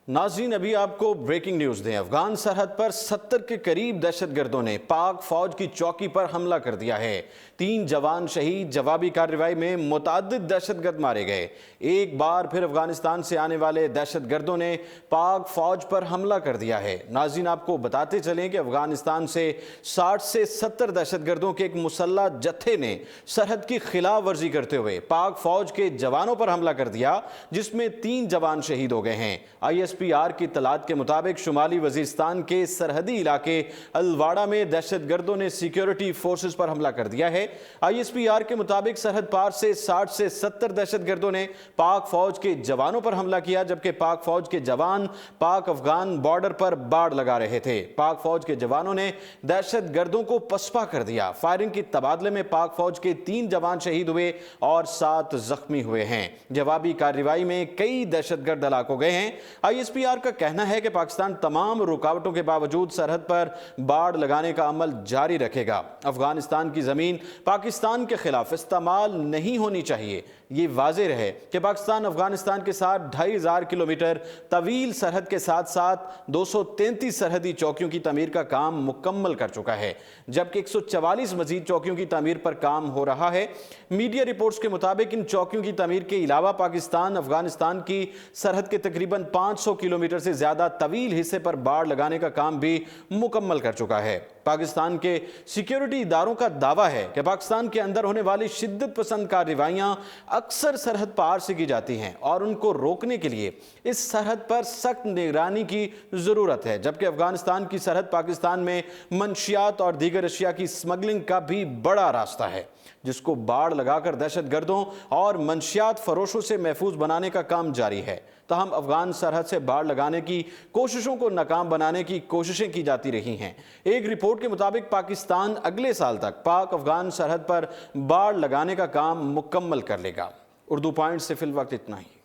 नाज़रीन, अभी आपको ब्रेकिंग न्यूज़ दें। अफगान सरहद पर 70 के करीब दहशतगर्दों ने पाक फौज की चौकी पर हमला कर दिया है। 3 जवान शहीद। जवाबी कार्रवाई में मुतअद्दिद दहशतगर्द मारे गए। एक बार फिर अफगानिस्तान से आने वाले दहशतगर्दों ने पाक फौज पर हमला कर दिया है। नाज़रीन, आपको बताते चलें कि अफगानिस्तान से 60 से 70 दहशतगर्दों के एक मुसल्लह जत्थे ने सरहद की खिलाफ वर्जी करते हुए पाक फौज के जवानों पर हमला कर दिया, जिसमें 3 जवान शहीद हो गए हैं। ISPR की इत्तलात के मुताबिक शुमाली वजीरिस्तान के सरहदी इलाके अलवाड़ा में दहशतगर्दों ने सिक्योरिटी फोर्सेस पर हमला कर दिया है। ISPR के मुताबिक सरहद पार से 60 से 70 दहशतगर्दों ने पाक फौज के जवानों पर हमला किया, जबकि पाक फौज के जवान पाक अफगान बॉर्डर पर बाड़ लगा रहे थे। पाक फौज के जवानों ने दहशतगर्दों को पसपा कर दिया। फायरिंग के तबादले में पाक फौज के 3 जवान शहीद हुए और 7 जख्मी हुए हैं। जवाबी कार्रवाई में कई दहशतगर्द हलाक हो गए हैं। ISPR का कहना है कि पाकिस्तान तमाम रुकावटों के बावजूद सरहद पर बाड़ लगाने का अमल जारी रखेगा। अफगानिस्तान की जमीन पाकिस्तान के खिलाफ इस्तेमाल नहीं होनी चाहिए। ये वाज़ेह रहे कि पाकिस्तान अफगानिस्तान के साथ 2500 किलोमीटर तवील सरहद के साथ साथ 233 सरहदी चौकियों की तमीर का काम मुकम्मल कर चुका है, जबकि 144 मजीद चौकियों की तमीर पर काम हो रहा है। मीडिया रिपोर्ट्स के मुताबिक इन चौकियों की तमीर के अलावा पाकिस्तान अफगानिस्तान की सरहद के तकरीबन 500 किलोमीटर से ज्यादा तवील हिस्से पर बाड़ लगाने का काम भी मुकम्मल कर चुका है। पाकिस्तान के सिक्योरिटी इदारों का दावा है कि पाकिस्तान के अंदर होने वाली शिद्दत पसंद कार्रवाइयां अक्सर सरहद पार से की जाती हैं और उनको रोकने के लिए इस सरहद पर सख्त निगरानी की जरूरत है, जबकि अफगानिस्तान की सरहद पाकिस्तान में मंशियात और दीगर अशिया की स्मगलिंग का भी बड़ा रास्ता है, जिसको बाड़ लगाकर दहशतगर्दों और मंशियात फरोशों से महफूज बनाने का काम जारी है। तहम अफगान सरहद से बाड़ लगाने की कोशिशों को नाकाम बनाने की कोशिशें की जाती रही हैं। एक रिपोर्ट के मुताबिक पाकिस्तान अगले साल तक पाक अफगान सरहद पर बाड़ लगाने का काम मुकम्मल कर लेगा। उर्दू पॉइंट से फिल वक्त इतना ही।